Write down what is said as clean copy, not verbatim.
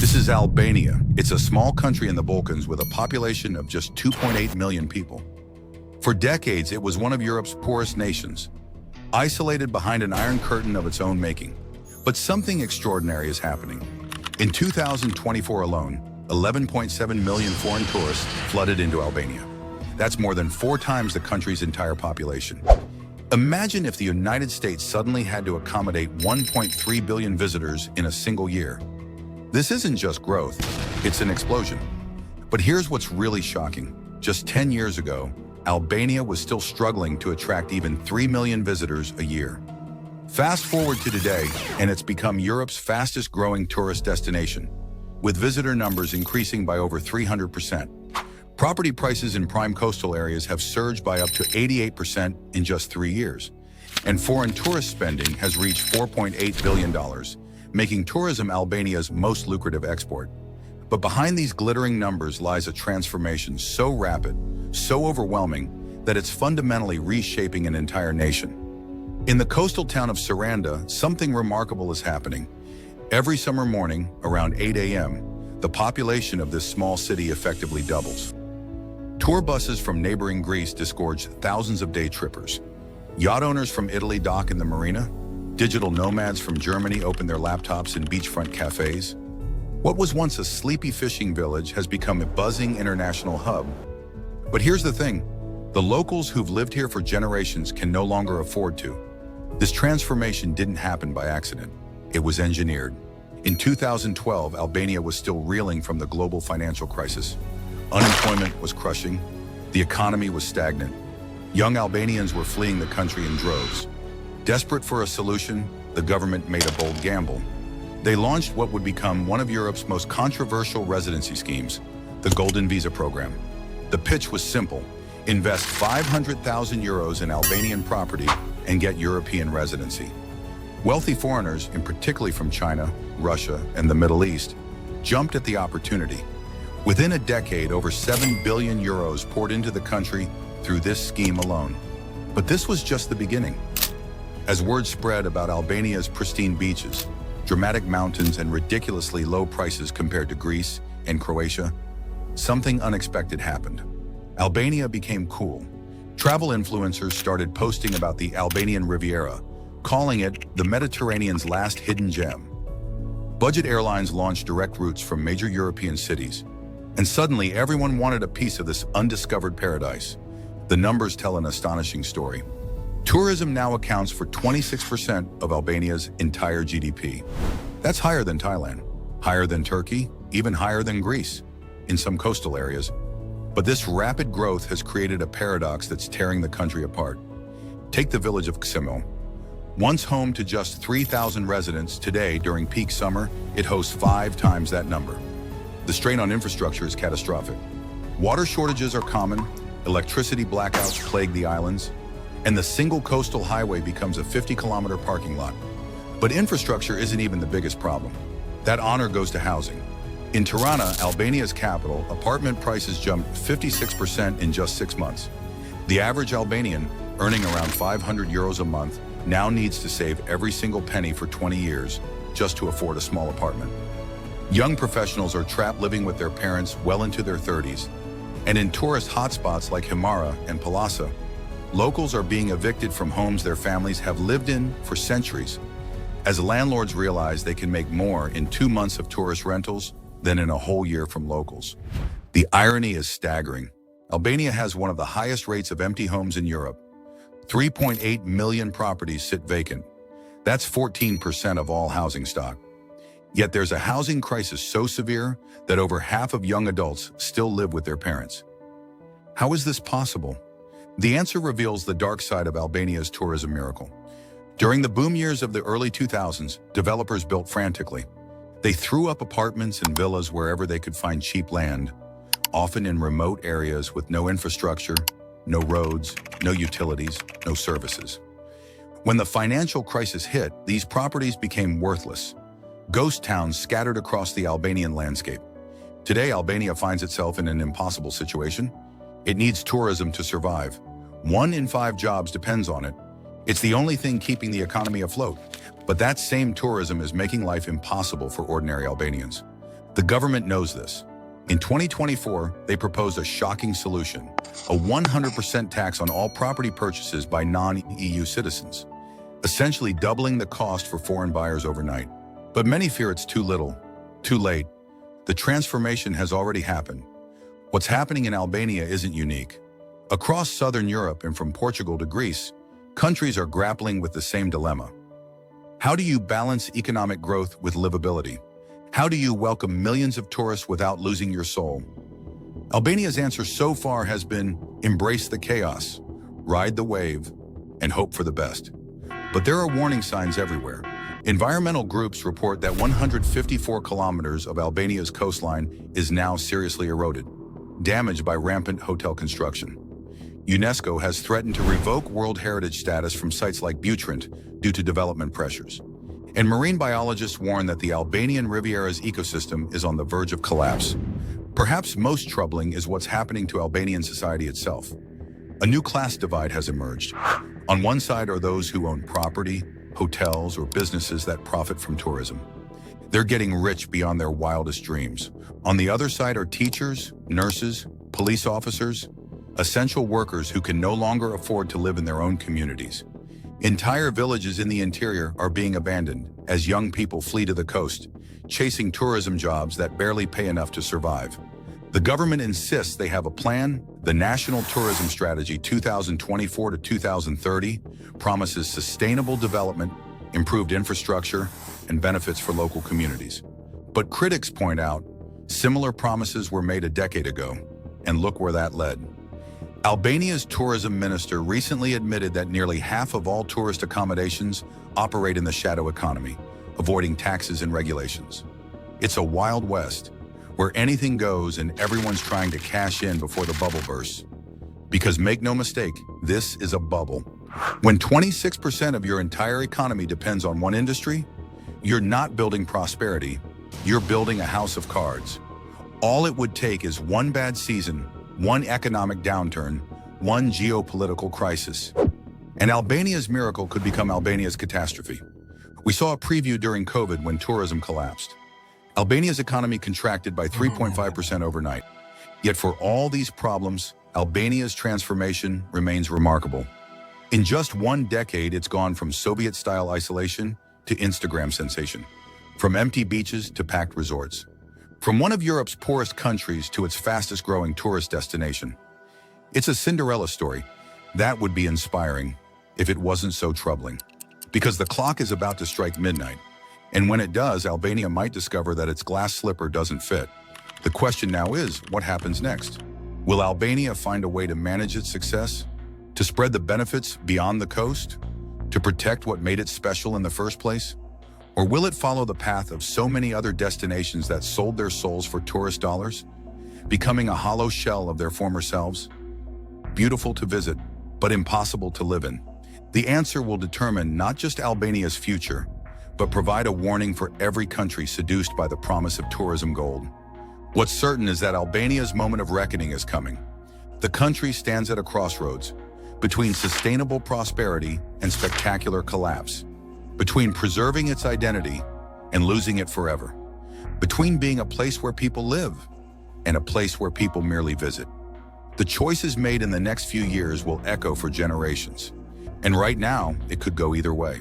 This is Albania. It's a small country in the Balkans with a population of just 2.8 million people. For decades, it was one of Europe's poorest nations, isolated behind an iron curtain of its own making. But something extraordinary is happening. In 2024 alone, 11.7 million foreign tourists flooded into Albania. That's more than 4 times the country's entire population. Imagine if the United States suddenly had to accommodate 1.3 billion visitors in a single year. This isn't just growth, it's an explosion. But here's what's really shocking. Just 10 years ago, Albania was still struggling to attract even 3 million visitors a year. Fast forward to today, and it's become Europe's fastest growing tourist destination, with visitor numbers increasing by over 300%. Property prices in prime coastal areas have surged by up to 88% in just 3 years, and foreign tourist spending has reached $4.8 billion, making tourism Albania's most lucrative export. But behind these glittering numbers lies a transformation so rapid, so overwhelming, that it's fundamentally reshaping an entire nation. In the coastal town of Saranda, something remarkable is happening. Every summer morning, around 8 a.m., the population of this small city effectively doubles. Tour buses from neighboring Greece disgorge thousands of day trippers. Yacht owners from Italy dock in the marina. Digital nomads from Germany open their laptops in beachfront cafes. What was once a sleepy fishing village has become a buzzing international hub. But here's the thing, the locals who've lived here for generations can no longer afford to. This transformation didn't happen by accident. It was engineered. In 2012, Albania was still reeling from the global financial crisis. Unemployment was crushing. The economy was stagnant. Young Albanians were fleeing the country in droves. Desperate for a solution, the government made a bold gamble. They launched what would become one of Europe's most controversial residency schemes, the Golden Visa program. The pitch was simple: invest 500,000 euros in Albanian property and get European residency. Wealthy foreigners, and particularly from China, Russia, and the Middle East, jumped at the opportunity. Within a decade, over 7 billion euros poured into the country through this scheme alone. But this was just the beginning. As word spread about Albania's pristine beaches, dramatic mountains, and ridiculously low prices compared to Greece and Croatia, something unexpected happened. Albania became cool. Travel influencers started posting about the Albanian Riviera, calling it the Mediterranean's last hidden gem. Budget airlines launched direct routes from major European cities, and suddenly everyone wanted a piece of this undiscovered paradise. The numbers tell an astonishing story. Tourism now accounts for 26% of Albania's entire GDP. That's higher than Thailand, higher than Turkey, even higher than Greece in some coastal areas. But this rapid growth has created a paradox that's tearing the country apart. Take the village of Ksemil. Once home to just 3,000 residents, today, during peak summer, it hosts 5 times that number. The strain on infrastructure is catastrophic. Water shortages are common, electricity blackouts plague the islands, and the single coastal highway becomes a 50-kilometer parking lot. But infrastructure isn't even the biggest problem. That honor goes to housing. In Tirana, Albania's capital, apartment prices jumped 56% in just 6 months. The average Albanian, earning around 500 euros a month, now needs to save every single penny for 20 years just to afford a small apartment. Young professionals are trapped living with their parents well into their 30s. And in tourist hotspots like Himara and Palasa, locals are being evicted from homes their families have lived in for centuries, as landlords realize they can make more in 2 months of tourist rentals than in a whole year from locals. The irony is staggering. Albania has one of the highest rates of empty homes in Europe. 3.8 million properties sit vacant. That's 14% of all housing stock. Yet there's a housing crisis so severe that over half of young adults still live with their parents. How is this possible? The answer reveals the dark side of Albania's tourism miracle. During the boom years of the early 2000s, developers built frantically. They threw up apartments and villas wherever they could find cheap land, often in remote areas with no infrastructure, no roads, no utilities, no services. When the financial crisis hit, these properties became worthless. Ghost towns scattered across the Albanian landscape. Today, Albania finds itself in an impossible situation. It needs tourism to survive. 1 in 5 jobs depends on it. It's the only thing keeping the economy afloat. But that same tourism is making life impossible for ordinary Albanians. The government knows this. In 2024, they proposed a shocking solution, a 100% tax on all property purchases by non-EU citizens, essentially doubling the cost for foreign buyers overnight. But many fear it's too little, too late. The transformation has already happened. What's happening in Albania isn't unique. Across southern Europe and from Portugal to Greece, countries are grappling with the same dilemma. How do you balance economic growth with livability? How do you welcome millions of tourists without losing your soul? Albania's answer so far has been embrace the chaos, ride the wave, and hope for the best. But there are warning signs everywhere. Environmental groups report that 154 kilometers of Albania's coastline is now seriously eroded, damaged by rampant hotel construction. UNESCO has threatened to revoke World Heritage status from sites like Butrint due to development pressures. And marine biologists warn that the Albanian Riviera's ecosystem is on the verge of collapse. Perhaps most troubling is what's happening to Albanian society itself. A new class divide has emerged. On one side are those who own property, hotels, or businesses that profit from tourism. They're getting rich beyond their wildest dreams. On the other side are teachers, nurses, police officers, essential workers who can no longer afford to live in their own communities. Entire villages in the interior are being abandoned as young people flee to the coast, chasing tourism jobs that barely pay enough to survive. The government insists they have a plan. The National Tourism Strategy 2024 to 2030 promises sustainable development, improved infrastructure, and benefits for local communities. But critics point out, similar promises were made a decade ago, and look where that led. Albania's tourism minister recently admitted that nearly half of all tourist accommodations operate in the shadow economy, avoiding taxes and regulations. It's a wild west, where anything goes and everyone's trying to cash in before the bubble bursts. Because make no mistake, this is a bubble. When 26% of your entire economy depends on one industry, you're not building prosperity, you're building a house of cards. All it would take is one bad season, one economic downturn, one geopolitical crisis. And Albania's miracle could become Albania's catastrophe. We saw a preview during COVID when tourism collapsed. Albania's economy contracted by 3.5% overnight. Yet for all these problems, Albania's transformation remains remarkable. In just one decade, it's gone from Soviet-style isolation to Instagram sensation, from empty beaches to packed resorts, from one of Europe's poorest countries to its fastest-growing tourist destination. It's a Cinderella story. That would be inspiring if it wasn't so troubling. Because the clock is about to strike midnight, and when it does, Albania might discover that its glass slipper doesn't fit. The question now is, what happens next? Will Albania find a way to manage its success, to spread the benefits beyond the coast, to protect what made it special in the first place? Or will it follow the path of so many other destinations that sold their souls for tourist dollars, becoming a hollow shell of their former selves? Beautiful to visit, but impossible to live in. The answer will determine not just Albania's future, but provide a warning for every country seduced by the promise of tourism gold. What's certain is that Albania's moment of reckoning is coming. The country stands at a crossroads, between sustainable prosperity and spectacular collapse, between preserving its identity and losing it forever, between being a place where people live and a place where people merely visit. The choices made in the next few years will echo for generations, and right now, it could go either way.